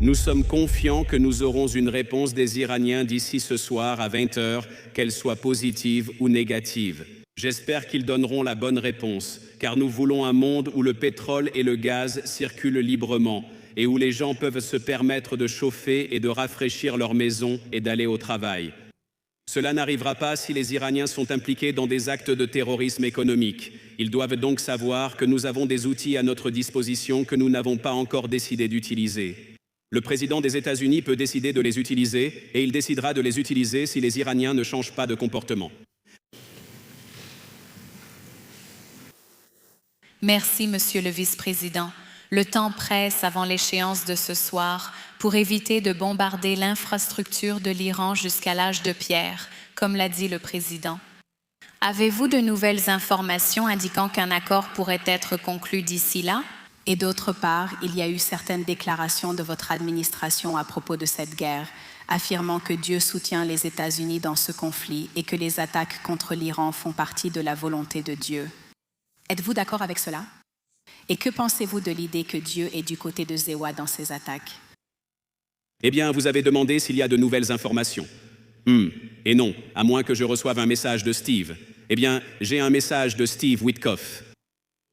Nous sommes confiants que nous aurons une réponse des Iraniens d'ici ce soir à 20 h, qu'elle soit positive ou négative. J'espère qu'ils donneront la bonne réponse, car nous voulons un monde où le pétrole et le gaz circulent librement et où les gens peuvent se permettre de chauffer et de rafraîchir leur maison et d'aller au travail. Cela n'arrivera pas si les Iraniens sont impliqués dans des actes de terrorisme économique. Ils doivent donc savoir que nous avons des outils à notre disposition que nous n'avons pas encore décidé d'utiliser. Le président des États-Unis peut décider de les utiliser et il décidera de les utiliser si les Iraniens ne changent pas de comportement. Merci, Monsieur le Vice-président. Le temps presse avant l'échéance de ce soir pour éviter de bombarder l'infrastructure de l'Iran jusqu'à l'âge de pierre, comme l'a dit le président. Avez-vous de nouvelles informations indiquant qu'un accord pourrait être conclu d'ici là? Et d'autre part, il y a eu certaines déclarations de votre administration à propos de cette guerre, affirmant que Dieu soutient les États-Unis dans ce conflit et que les attaques contre l'Iran font partie de la volonté de Dieu. Êtes-vous d'accord avec cela? Et que pensez-vous de l'idée que Dieu est du côté de Zewa dans ces attaques? Eh bien, vous avez demandé s'il y a de nouvelles informations. Et non, à moins que je reçoive un message de Steve. Eh bien, j'ai un message de Steve Witkoff.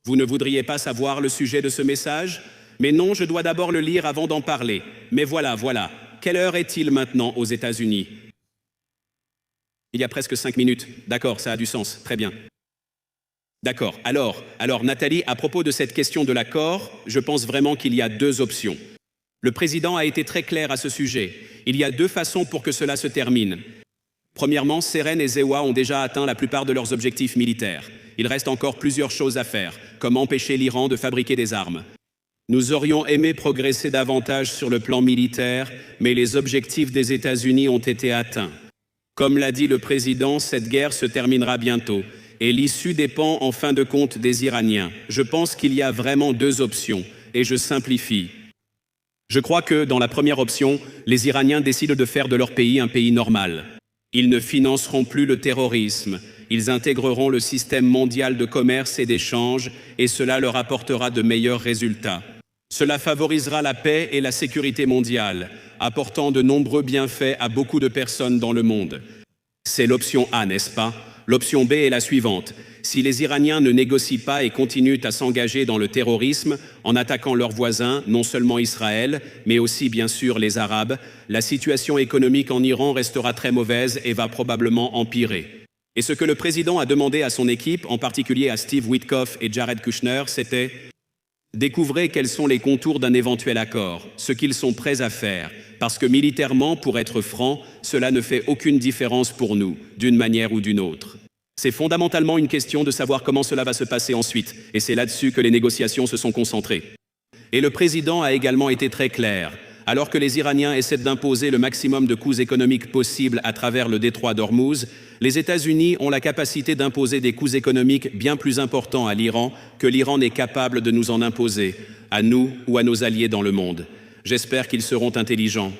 Vous ne voudriez pas savoir le sujet de ce message? Mais non, je dois d'abord le lire avant d'en parler. Mais voilà. Quelle heure est-il maintenant aux États-Unis? Il y a presque 5 minutes. D'accord, ça a du sens. Très bien. D'accord. Alors, Nathalie, à propos de cette question de l'accord, je pense vraiment qu'il y a 2 options. Le président a été très clair à ce sujet. Il y a 2 façons pour que cela se termine. Premièrement, Seren et Zewa ont déjà atteint la plupart de leurs objectifs militaires. Il reste encore plusieurs choses à faire, comme empêcher l'Iran de fabriquer des armes. Nous aurions aimé progresser davantage sur le plan militaire, mais les objectifs des États-Unis ont été atteints. Comme l'a dit le président, cette guerre se terminera bientôt. Et l'issue dépend en fin de compte des Iraniens. Je pense qu'il y a vraiment 2 options, et je simplifie. Je crois que, dans la première option, les Iraniens décident de faire de leur pays un pays normal. Ils ne financeront plus le terrorisme, ils intégreront le système mondial de commerce et d'échange, et cela leur apportera de meilleurs résultats. Cela favorisera la paix et la sécurité mondiale, apportant de nombreux bienfaits à beaucoup de personnes dans le monde. C'est l'option A, n'est-ce pas ? L'option B est la suivante. Si les Iraniens ne négocient pas et continuent à s'engager dans le terrorisme, en attaquant leurs voisins, non seulement Israël, mais aussi bien sûr les Arabes, la situation économique en Iran restera très mauvaise et va probablement empirer. Et ce que le président a demandé à son équipe, en particulier à Steve Witkoff et Jared Kushner, c'était « Découvrez quels sont les contours d'un éventuel accord, ce qu'ils sont prêts à faire, parce que militairement, pour être franc, cela ne fait aucune différence pour nous, d'une manière ou d'une autre. C'est fondamentalement une question de savoir comment cela va se passer ensuite, et c'est là-dessus que les négociations se sont concentrées. Et le président a également été très clair. Alors que les Iraniens essaient d'imposer le maximum de coûts économiques possibles à travers le détroit d'Ormuz, les États-Unis ont la capacité d'imposer des coûts économiques bien plus importants à l'Iran que l'Iran n'est capable de nous en imposer, à nous ou à nos alliés dans le monde. J'espère qu'ils seront intelligents.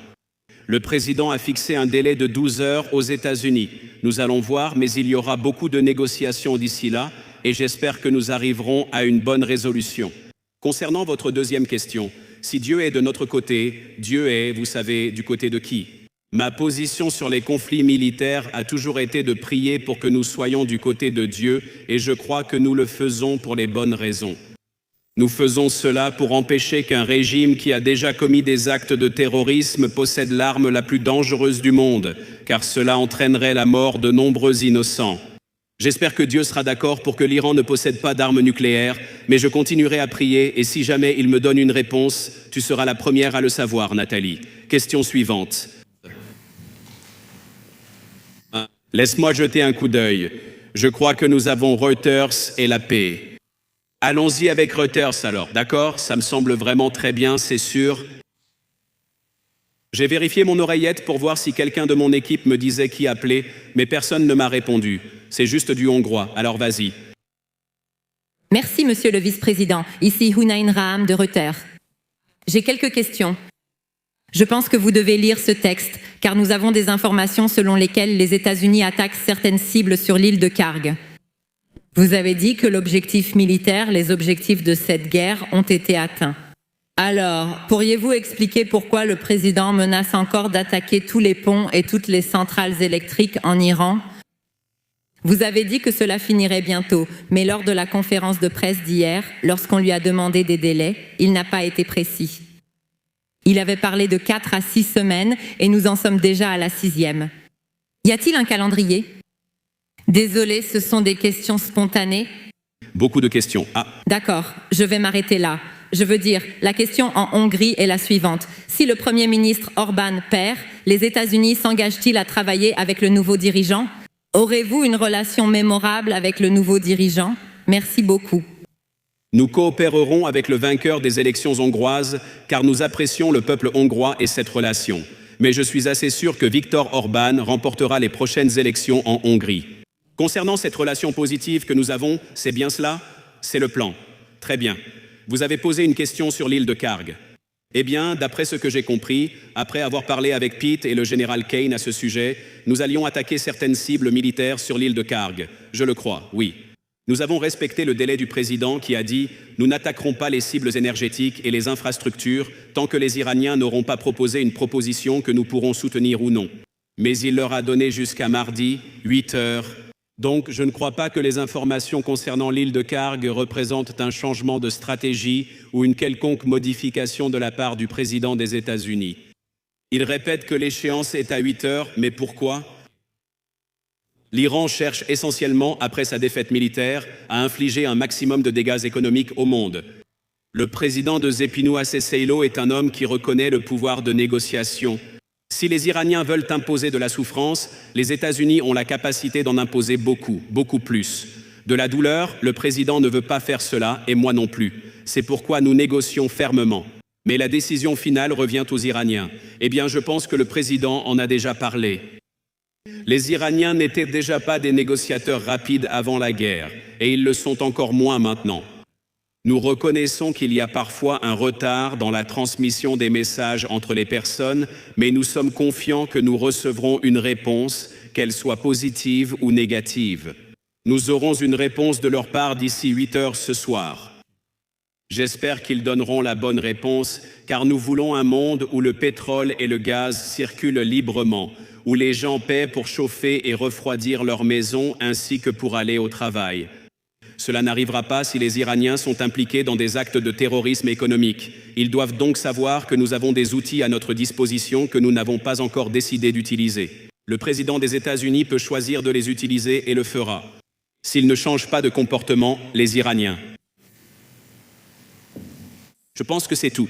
Le président a fixé un délai de 12 heures aux États-Unis. Nous allons voir, mais il y aura beaucoup de négociations d'ici là, et j'espère que nous arriverons à une bonne résolution. Concernant votre deuxième question, si Dieu est de notre côté, Dieu est, vous savez, du côté de qui? Ma position sur les conflits militaires a toujours été de prier pour que nous soyons du côté de Dieu, et je crois que nous le faisons pour les bonnes raisons. Nous faisons cela pour empêcher qu'un régime qui a déjà commis des actes de terrorisme possède l'arme la plus dangereuse du monde, car cela entraînerait la mort de nombreux innocents. J'espère que Dieu sera d'accord pour que l'Iran ne possède pas d'armes nucléaires, mais je continuerai à prier et si jamais il me donne une réponse, tu seras la première à le savoir, Nathalie. Question suivante. Laisse-moi jeter un coup d'œil. Je crois que nous avons Reuters et la paix. Allons-y avec Reuters alors, d'accord? Ça me semble vraiment très bien, c'est sûr. J'ai vérifié mon oreillette pour voir si quelqu'un de mon équipe me disait qui appelait, mais personne ne m'a répondu. C'est juste du hongrois, alors vas-y. Merci, monsieur le vice-président. Ici Hunain Raham de Reuters. J'ai quelques questions. Je pense que vous devez lire ce texte, car nous avons des informations selon lesquelles les États-Unis attaquent certaines cibles sur l'île de Karg. Vous avez dit que l'objectif militaire, les objectifs de cette guerre ont été atteints. Alors, pourriez-vous expliquer pourquoi le président menace encore d'attaquer tous les ponts et toutes les centrales électriques en Iran? Vous avez dit que cela finirait bientôt, mais lors de la conférence de presse d'hier, lorsqu'on lui a demandé des délais, il n'a pas été précis. Il avait parlé de 4 à 6 semaines et nous en sommes déjà à la 6e. Y a-t-il un calendrier? Désolé, ce sont des questions spontanées. Beaucoup de questions. Ah, D'accord, je vais m'arrêter là. Je veux dire, la question en Hongrie est la suivante. Si le Premier ministre Orbán perd, les États-Unis s'engagent-ils à travailler avec le nouveau dirigeant? Aurez-vous une relation mémorable avec le nouveau dirigeant? Merci beaucoup. nous coopérerons avec le vainqueur des élections hongroises car nous apprécions le peuple hongrois et cette relation. Mais je suis assez sûr que Viktor Orbán remportera les prochaines élections en Hongrie. Concernant cette relation positive que nous avons, c'est bien cela? C'est le plan. Très bien. Vous avez posé une question sur l'île de Kharg. Eh bien, d'après ce que j'ai compris, après avoir parlé avec Pete et le général Kane à ce sujet, nous allions attaquer certaines cibles militaires sur l'île de Kharg. Je le crois, oui. Nous avons respecté le délai du président qui a dit « Nous n'attaquerons pas les cibles énergétiques et les infrastructures tant que les Iraniens n'auront pas proposé une proposition que nous pourrons soutenir ou non. » Mais il leur a donné jusqu'à mardi, 8 heures. Donc, je ne crois pas que les informations concernant l'île de Kharg représentent un changement de stratégie ou une quelconque modification de la part du président des États-Unis. Il répète que l'échéance est à 8 heures, mais pourquoi? L'Iran cherche essentiellement, après sa défaite militaire, à infliger un maximum de dégâts économiques au monde. Le président de Zepinu Seseilo est un homme qui reconnaît le pouvoir de négociation. Si les Iraniens veulent imposer de la souffrance, les États-Unis ont la capacité d'en imposer beaucoup, beaucoup plus. De la douleur, le président ne veut pas faire cela, et moi non plus. C'est pourquoi nous négocions fermement. Mais la décision finale revient aux Iraniens. Eh bien, je pense que le président en a déjà parlé. Les Iraniens n'étaient déjà pas des négociateurs rapides avant la guerre, et ils le sont encore moins maintenant. Nous reconnaissons qu'il y a parfois un retard dans la transmission des messages entre les personnes, mais nous sommes confiants que nous recevrons une réponse, qu'elle soit positive ou négative. Nous aurons une réponse de leur part d'ici 8 heures ce soir. J'espère qu'ils donneront la bonne réponse, car nous voulons un monde où le pétrole et le gaz circulent librement, où les gens paient pour chauffer et refroidir leur maison ainsi que pour aller au travail. Cela n'arrivera pas si les Iraniens sont impliqués dans des actes de terrorisme économique. Ils doivent donc savoir que nous avons des outils à notre disposition que nous n'avons pas encore décidé d'utiliser. Le président des États-Unis peut choisir de les utiliser et le fera. S'il ne change pas de comportement, les Iraniens. Je pense que c'est tout.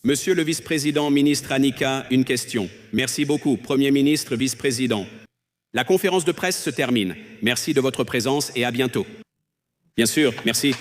Monsieur le vice-président, ministre Anika, une question. Merci beaucoup, Premier ministre, vice-président. La conférence de presse se termine. Merci de votre présence et à bientôt. Bien sûr, merci.